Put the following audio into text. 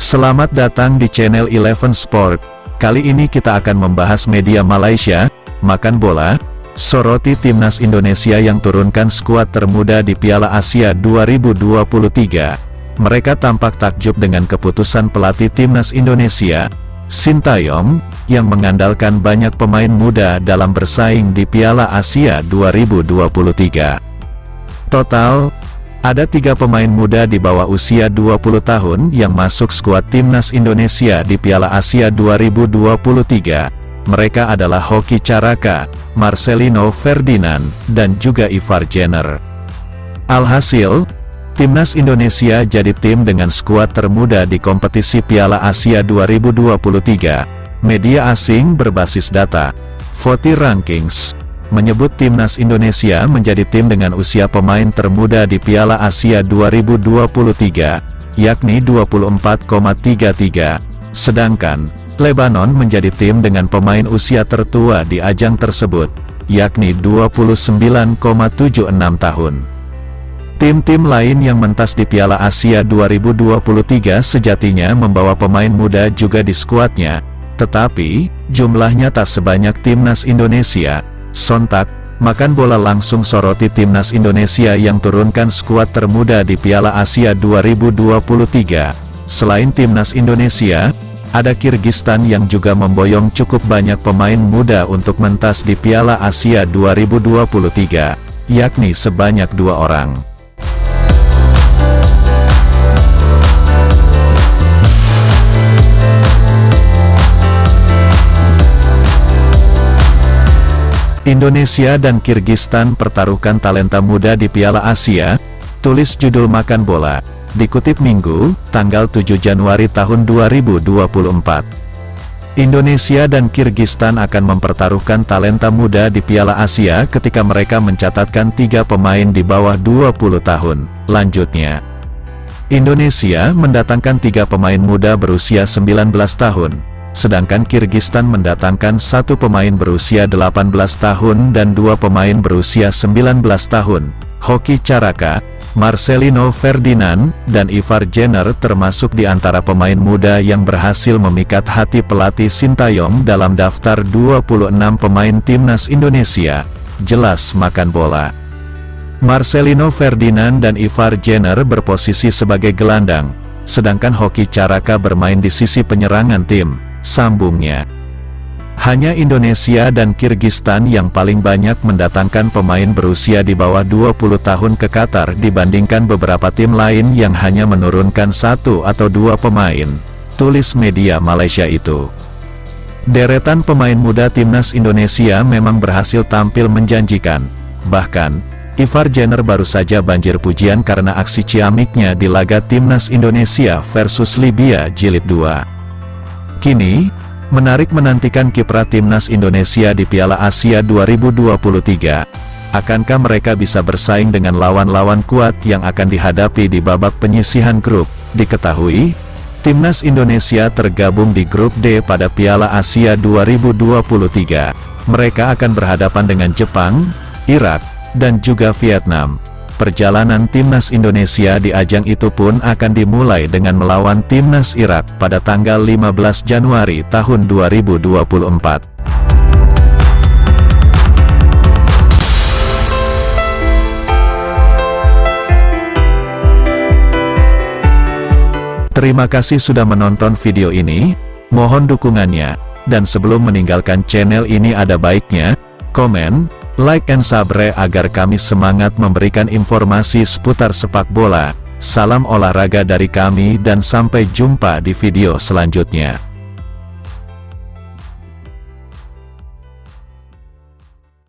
Selamat datang di channel Eleven Sport. Kali ini kita akan membahas media Malaysia, makan bola, soroti timnas Indonesia yang turunkan skuad termuda di Piala Asia 2023. Mereka tampak takjub dengan keputusan pelatih timnas Indonesia, Sintayong, yang mengandalkan banyak pemain muda dalam bersaing di Piala Asia 2023. Total, ada 3 pemain muda di bawah usia 20 tahun yang masuk skuad timnas Indonesia di Piala Asia 2023. Mereka adalah Hoki Caraka, Marcelino Ferdinand, dan juga Ivar Jenner. Alhasil, timnas Indonesia jadi tim dengan skuad termuda di kompetisi Piala Asia 2023. Media asing berbasis data, Foti Rankings, menyebut timnas Indonesia menjadi tim dengan usia pemain termuda di Piala Asia 2023, yakni 24,33, sedangkan Lebanon menjadi tim dengan pemain usia tertua di ajang tersebut, yakni 29,76 tahun. Tim-tim lain yang mentas di Piala Asia 2023 sejatinya membawa pemain muda juga di skuadnya, tetapi jumlahnya tak sebanyak timnas Indonesia. Sontak, makan bola langsung soroti timnas Indonesia yang turunkan skuad termuda di Piala Asia 2023. Selain timnas Indonesia, ada Kirgistan yang juga memboyong cukup banyak pemain muda untuk mentas di Piala Asia 2023, yakni sebanyak 2 orang. Indonesia dan Kirgistan pertaruhkan talenta muda di Piala Asia, tulis judul Makan Bola, dikutip Minggu, tanggal 7 Januari tahun 2024. Indonesia dan Kirgistan akan mempertaruhkan talenta muda di Piala Asia ketika mereka mencatatkan 3 pemain di bawah 20 tahun. Lanjutnya, Indonesia mendatangkan 3 pemain muda berusia 19 tahun. Sedangkan Kirgistan mendatangkan 1 pemain berusia 18 tahun dan 2 pemain berusia 19 tahun. Hoki Caraka, Marcelino Ferdinand, dan Ivar Jenner termasuk di antara pemain muda yang berhasil memikat hati pelatih Sintayong dalam daftar 26 pemain timnas Indonesia. Jelas makan bola. Marcelino Ferdinand dan Ivar Jenner berposisi sebagai gelandang, sedangkan Hoki Caraka bermain di sisi penyerangan tim. Sambungnya, hanya Indonesia dan Kirgistan yang paling banyak mendatangkan pemain berusia di bawah 20 tahun ke Qatar dibandingkan beberapa tim lain yang hanya menurunkan 1 atau 2 pemain, tulis media Malaysia itu. Deretan pemain muda timnas Indonesia memang berhasil tampil menjanjikan, bahkan Ivar Jenner baru saja banjir pujian karena aksi ciamiknya di laga timnas Indonesia versus Libya Jilid 2. Kini, menarik menantikan kiprah timnas Indonesia di Piala Asia 2023. Akankah mereka bisa bersaing dengan lawan-lawan kuat yang akan dihadapi di babak penyisihan grup? Diketahui, timnas Indonesia tergabung di grup D pada Piala Asia 2023. Mereka akan berhadapan dengan Jepang, Irak, dan juga Vietnam. Perjalanan timnas Indonesia di ajang itu pun akan dimulai dengan melawan timnas Irak pada tanggal 15 Januari tahun 2024. Terima kasih sudah menonton video ini, mohon dukungannya, dan sebelum meninggalkan channel ini ada baiknya, komen, like and subscribe agar kami semangat memberikan informasi seputar sepak bola. Salam olahraga dari kami dan sampai jumpa di video selanjutnya.